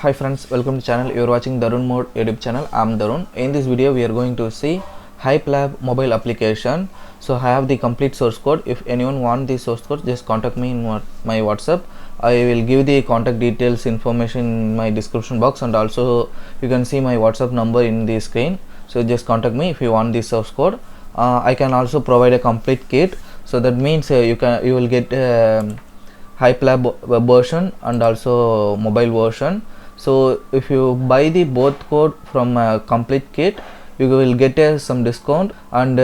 Hi friends, welcome to channel. You are watching Dharun Mode YouTube channel. I am Dharun. In this video we are going to see HYIPLab mobile application. So I have the complete source code. If anyone want the source code, just contact me in my WhatsApp. I will give the contact details information in my description box, and also you can see my WhatsApp number in the screen. So just contact me if you want the source code. I can also provide a complete kit. So that means you will get HYIPLab web version and also mobile version. So if you buy the both code from a complete kit, you will get some discount. And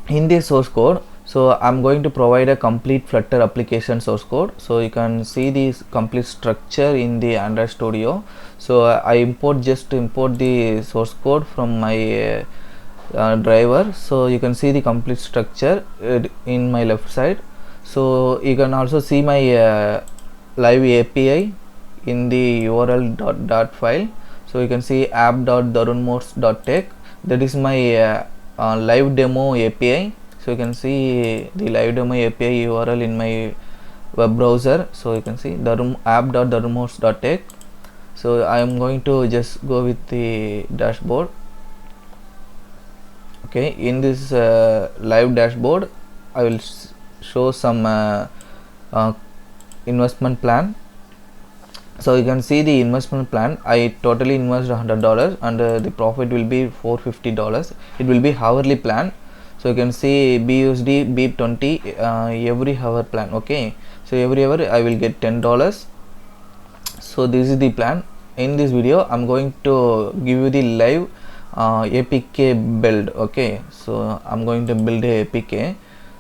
in the source code, so I'm going to provide a complete Flutter application source code. So you can see the complete structure in the Android Studio. So I just import the source code from my driver. So you can see the complete structure in my left side. So you can also see my live API in the URL dot file. So you can see app.darunmodes.tech. That is my live demo API. So you can see the live demo API URL in my web browser. So you can see app.darunmodes.tech. So I am going to just go with the dashboard. Okay, in this live dashboard I will show some investment plan. So you can see the investment plan. I totally invest $100 and the profit will be $450. It will be hourly plan. So you can see BUSD BIP20 every hour plan. Okay, so every hour I will get $10. So this is the plan. In this video I'm going to give you the live APK build. Okay, so I'm going to build a APK.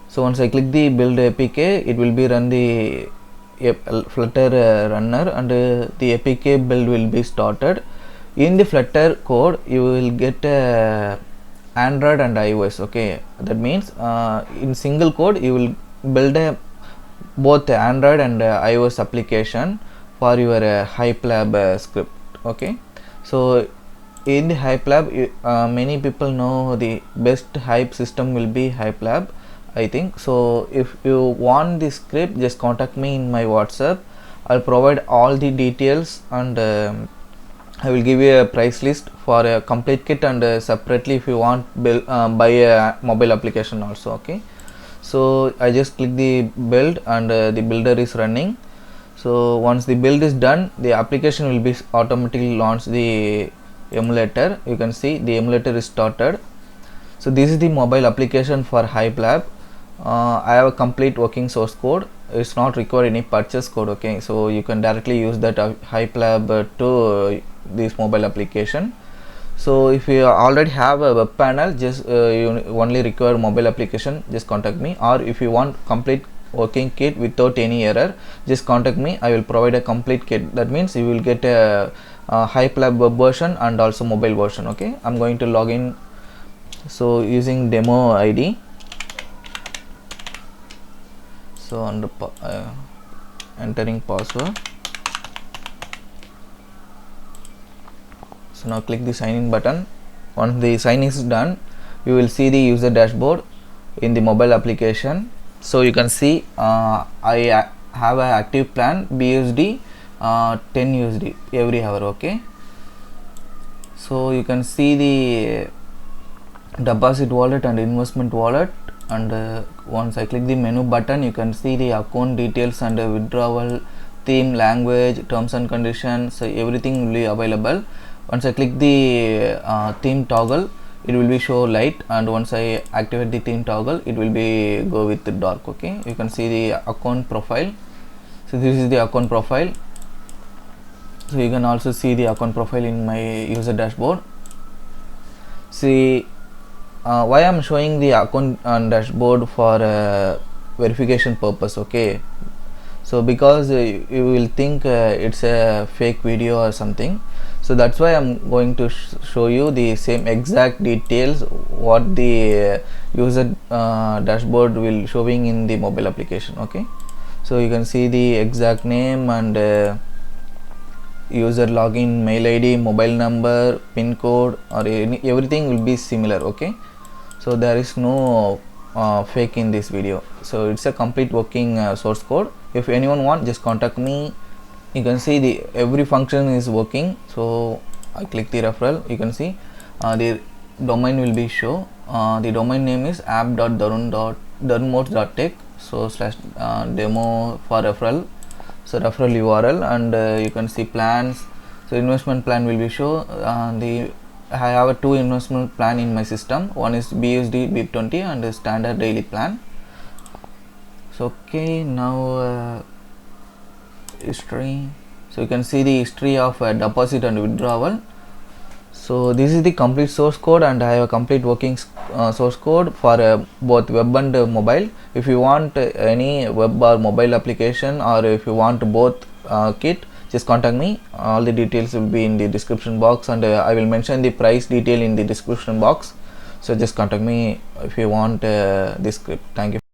So once I click the build APK, it will be run the Flutter runner, and the APK build will be started. In the Flutter code you will get Android and iOS. Okay, that means in single code you will build both Android and iOS application for your HYIPLab script. Okay, so in the HYIPLab many people know the best hype system will be HYIPLab, I think. So if you want this script, just contact me in my WhatsApp. I'll provide all the details, and I will give you a price list for a complete kit, and separately if you want buy a mobile application also. Okay, so I just click the build, and the builder is running. So once the build is done, the application will be automatically launched the emulator. You can see the emulator is started. So this is the mobile application for HYIPLab. I have a complete working source code. It's not required any purchase code. Okay, so you can directly use that HYIPLab to this mobile application. So if you already have a web panel, just you only require mobile application, just contact me. Or if you want complete working kit without any error, just contact me. I will provide a complete kit. That means you will get a HYIPLab web version and also mobile version. Okay, I'm going to log in. So using demo ID. So under entering password. So now click the sign in button. Once the sign is done, you will see the user dashboard in the mobile application. So you can see I have an active plan BUSD 10 USD every hour. Okay, so you can see the deposit wallet and investment wallet, and once I click the menu button, you can see the account details and withdrawal, theme, language, terms and conditions. So everything will be available. Once I click the theme toggle, it will be show light, and once I activate the theme toggle, it will be go with the dark. Okay, you can see the account profile. So this is the account profile. So you can also see the account profile in my user dashboard. See why I'm showing the account and dashboard for verification purpose. Okay, so because you will think it's a fake video or something, so that's why I'm going to show you the same exact details what the user dashboard will showing in the mobile application. Okay, so you can see the exact name and user login, mail ID, mobile number, pin code, or everything will be similar. Okay, so there is no fake in this video. So it's a complete working source code. If anyone want, just contact me you can see the every function is working. So I click the referral. You can see the domain will be show. The domain name is app.darunmodes.tech, so slash demo for referral, so referral URL, and you can see plans. So investment plan will be show. I have a 2 investment plan in my system. One is BUSD BIP20 and a standard daily plan. So okay, now history. So you can see the history of deposit and withdrawal. So this is the complete source code, and I have a complete working source code for both web and mobile. If you want any web or mobile application, or if you want both kit, just contact me. All the details will be in the description box, and I will mention the price detail in the description box. So just contact me if you want this script. Thank you.